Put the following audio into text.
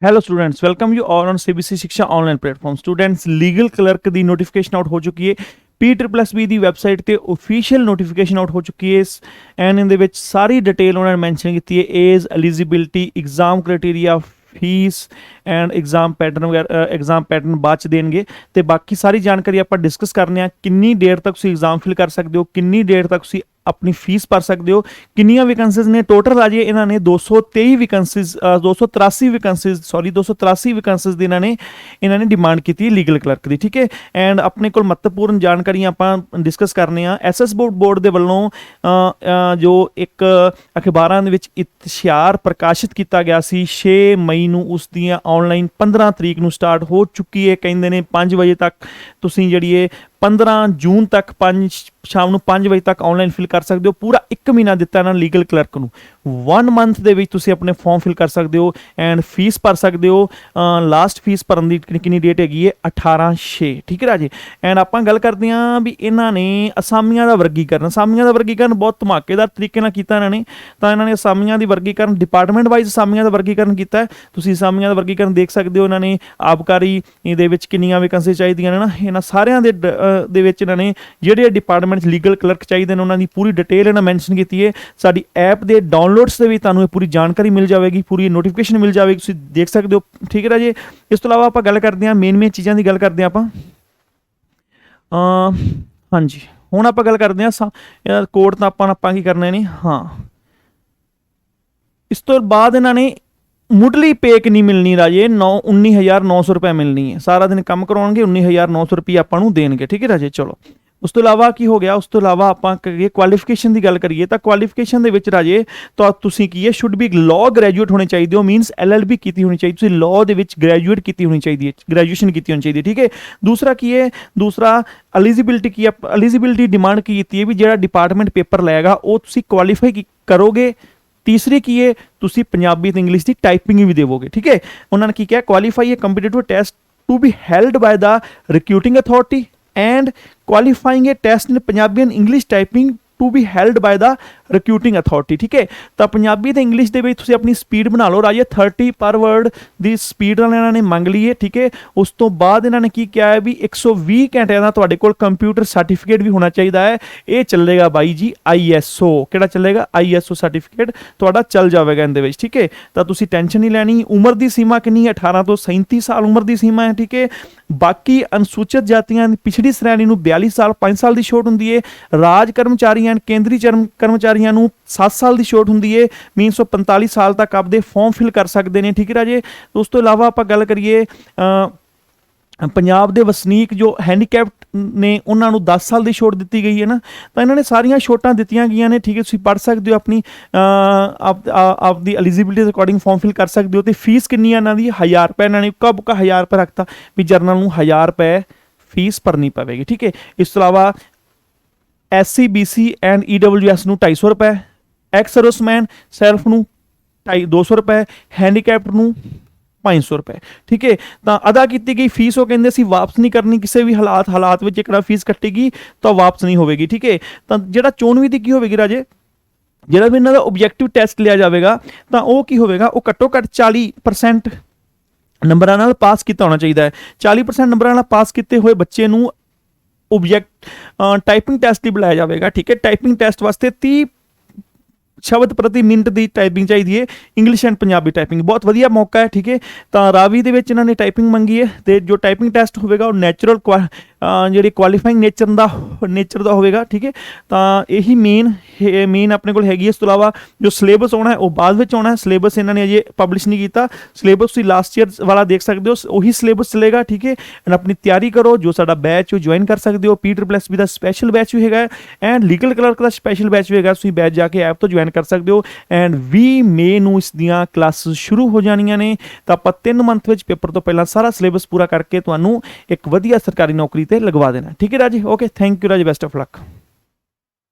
Hello students, welcome you all on CBSE शिक्षा online platform. Students, legal clerk दी notification out हो चुकी है। P++ ਦੀ ਵੈਬਸਾਈਟ ਤੇ ऑफिशियल ਨੋਟੀਫਿਕੇਸ਼ਨ ਆਊਟ ਹੋ ਚੁੱਕੀ ਹੈ ਐਂਡ ਇਹਦੇ ਵਿੱਚ ਸਾਰੀ ਡਿਟੇਲ ਉਹਨਾਂ ਨੇ ਮੈਂਸ਼ਨ ਕੀਤੀ ਹੈ। Age, eligibility, exam criteria, fees and exam pattern ਵਗੈਰਾ। ਐਗਜ਼ਾਮ ਪੈਟਰਨ ਬਾਅਦ ਚ ਦੇਣਗੇ ਤੇ ਬਾਕੀ ਸਾਰੀ ਜਾਣਕਾਰੀ ਆਪਾਂ ਡਿਸਕਸ ਕਰਨੇ ਆ। ਕਿੰਨੀ ਦੇਰ ਤੱਕ ਤੁਸੀਂ ਐਗਜ਼ਾਮ ਫਿਲ ਕਰ ਸਕਦੇ ਹੋ, ਕਿੰਨੀ ਦੇਰ ਤੱਕ ਤੁਸੀਂ अपनी फीस भर सकते हो, किनिया वैकेंसीज ने टोटल आज इन्होंने 223 वैकेंसीज 283 वैकेंसीज 283 वैकेंसीज की इन्होंने डिमांड की लीगल क्लर्क की। ठीक है, एंड अपने को महत्वपूर्ण जानकारी आप डिस्कस करने SS बोर्ड के वालों जो एक अखबारों के इश्तिहार प्रकाशित किया गया 6 मई को, उस दियाँ ऑनलाइन 15 तरीक को स्टार्ट हो चुकी है। कहते हैं 5 बजे तक तुसीं जी 15 जून तक शाम ਨੂੰ 5 ਵਜੇ ਤੱਕ ਆਨਲਾਈਨ ਫਿਲ ਕਰ ਸਕਦੇ ਹੋ। ਪੂਰਾ 1 ਮਹੀਨਾ ਦਿੱਤਾ ਇਹਨਾਂ ਲੀਗਲ ਕਲਰਕ ਨੂੰ। 1 ਮੰਥ ਦੇ ਵਿੱਚ ਤੁਸੀਂ ਆਪਣੇ ਫਾਰਮ ਫਿਲ ਕਰ ਸਕਦੇ ਹੋ ਐਂਡ ਫੀਸ ਭਰ ਸਕਦੇ ਹੋ। ਲਾਸਟ ਫੀਸ ਭਰਨ ਦੀ ਕਿੰਨੀ ਡੇਟ ਹੈਗੀ ਹੈ 18/6। ਠੀਕ ਹੈ ਰਾਜੇ। ਐਂਡ ਆਪਾਂ ਗੱਲ ਕਰਦੇ ਹਾਂ ਵੀ ਇਹਨਾਂ ਨੇ ਅਸਾਮੀਆਂ ਦਾ ਵਰਗੀਕਰਨ ਬਹੁਤ ਧਮਾਕੇਦਾਰ ਤਰੀਕੇ ਨਾਲ ਕੀਤਾ ਇਹਨਾਂ ਨੇ। ਤਾਂ ਇਹਨਾਂ ਨੇ ਅਸਾਮੀਆਂ ਦੀ ਵਰਗੀਕਰਨ ਡਿਪਾਰਟਮੈਂਟ ਵਾਈਜ਼ ਅਸਾਮੀਆਂ ਦਾ ਵਰਗੀਕਰਨ ਕੀਤਾ। ਤੁਸੀਂ ਅਸਾਮੀਆਂ ਦਾ ਵਰਗੀਕਰਨ ਦੇਖ ਸਕਦੇ ਹੋ। ਇਹਨਾਂ ਨੇ ਆਬਕਾਰੀ ਦੇ ਵਿੱਚ ਕਿੰਨੀਆਂ ਵੈਕੈਂਸੀ ਚਾਹੀਦੀਆਂ ਨੇ ਨਾ, ਇਹਨਾਂ ਸਾਰਿਆਂ ਦੇ ਵਿੱਚ ਇਹਨਾਂ ਨੇ ਜਿਹੜੇ ਡਿਪਾਰਟਮੈਂਟ लीगल क्लर्क चाहिए ने उन्होंने पूरी डिटेल इन्हें मैंशन की है। साडी ऐप के डाउनलोड्स से भी तुहानूं पूरी जानकारी मिल जाएगी, पूरी नोटिफिकेशन मिल जाएगी, तुसीं देख सकते हो। ठीक है जी। इस तो इलावा आप गल करते हैं मेन चीज़ों की गल करते हैं आप। हाँ जी, हुण आप गल करते हैं कोड तो आप की करना नहीं। हाँ, इस तो बाद इन्होंने मुढ़ली पे कितनी मिलनी राजे 19,900 रुपये मिलनी है। सारा दिन काम करवाएंगे, 19,900 रुपये आपां नूं देणगे। ठीक है राजे। चलो उस तो इलावा की हो गया, उस तो इलावा आप करिए क्वालिफिकेशन की गल करिए तो क्वालिफिकेशन के राजे तो तुसीं की है शुड बी लॉ ग्रैजुएट होने चाहिए हो, मीनस LLB की होनी चाहिए। तुसीं लॉ दे विच ग्रैजुएट की होनी चाहिए, ग्रैजुएशन की होनी चाहिए। ठीक है। दूसरा की है, दूसरा एलिजिबिलिटी की एलिजिबिलिटी डिमांड की है भी जो डिपार्टमेंट पेपर लएगा वो तुसीं क्वालीफाई करोगे। तीसरी की है तुसीं पंजाबी ते इंग्लिश की टाइपिंग भी देवोगे। ठीक है। उन्होंने की क्या क्वालीफाई है competitive test to be held by the recruiting authority and qualifying a test in Punjabi and English typing to be held by the recruiting authority. ठीक है। तो पंजाबी ते इंग्लिश दे विच तुसीं अपनी स्पीड बना लो राजे। 30 पर वर्ड की स्पीड इन्होंने मंग ली है। ठीक है। उस तो बाद इन्होंने की किया है भी 120 घंटे का तुहाडे कोल कंप्यूटर सर्टिफिकेट भी होना चाहिए है। ये चलेगा बाई जी ISO। किहड़ा चलेगा? ISO सर्टिफिकेट तुहाडा चल जाएगा इहदे विच। ठीक है। तो तुसीं टेंशन नहीं लैनी। उम्र की सीमा कितनी है? 18 तो 37 साल उम्र की सीमा है। ठीक है। बाकी अनुसूचित जातियां पिछड़ी श्रेणी नूं 42 साल 5 साल की छूट हुंदी है। राज कर्मचारियों केंद्री कर्मचारियों 7 साल की छूट होंगी है। मीनस 45 साल तक आपदे फॉर्म फिल कर सकते हैं। ठीक है राजे। तो उस तो इलावा आप गल करिए पंजाब के वसनीक जो हैंडीकैप्ट ने उन्होंने 10 साल की छूट दी गई है ना। तो इन्होंने सारिया छूटां दित्तियां गई ने। ठीक है। तुसीं पढ़ सकते हो अपनी आपकी एलिजिबिलिटी अकॉर्डिंग फॉर्म फिल कर सकते हो। तो फीस कितनी है इन्हों की? 1000 रुपये। इन्होंने उक्का बुक्का 1000 रुपये रखता भी जरनल में 1000 रुपये फीस भरनी पवेगी। ठीक है। इस तो इलावा SC BC एंड EWS नूं 250 रुपये, एक्स सर्विसमैन सैल्फ नूं 200 रुपये, हैंडीकैप्ट नूं 500 रुपये। ठीक है। तो अदा की गई फीस वो कहते असीं वापस नहीं करनी किसी भी हालात में। एक फीस कटेगी तो वापस नहीं होगी। ठीक है। तो जो 94 की होगी राजे, जो भी इन्हों का ऑब्जैक्टिव टैसट लिया जाएगा तो वह की होगा, वो घट्टो घट्ट 40% नंबरों नाल पास किया होना चाहिए है। 40% नंबरों नाल पास किए हुए बच्चे नूं ऑब्जैक्ट टाइपिंग टैसट ही बुलाया जाएगा। ठीक है। टाइपिंग टैसट वास्ते 30 शब्द प्रति मिनट की टाइपिंग चाहिए है। इंग्लिश एंड पंजाबी टाइपिंग बहुत वधिया मौका है। ठीक है। तो रावी दे विच इन्होंने टाइपिंग मंगी है। तो जो टाइपिंग टैसट होगा वो नैचुरल जी क्वालीफाइंग नेचर का होगा। ठीक है। तो यही मेन अपने को हैगी। इस तो इलावा जो सिलेबस आना है वो बाद में आना है। सिलेबस इन्होंने अजे पब्लिश नहीं किया। सिलेबस लास्ट ईयर वाला देख सकते हो, वही सिलेबस चलेगा। ठीक है। एंड अपनी तैयारी करो। जो साडा बैच ज्वाइन कर सकते हो। P++ का स्पैशल बैच भी है एंड लीगल क्लर्क का स्पैशल बैच भी है। तुसीं बैच जाके ऐप तो ज्वाइन कर सकते हो। एंड 20 मई नूं इस दियां क्लासेस शुरू हो जानियां ने। तो आपां 3 मंथ विच पेपर तो पहला सारा सिलेबस पूरा करके तुहानूं एक वधिया सरकारी नौकरी ते लगवा देना। ठीक है राजी। ओके, थैंक यू राजी, बेस्ट ऑफ लक।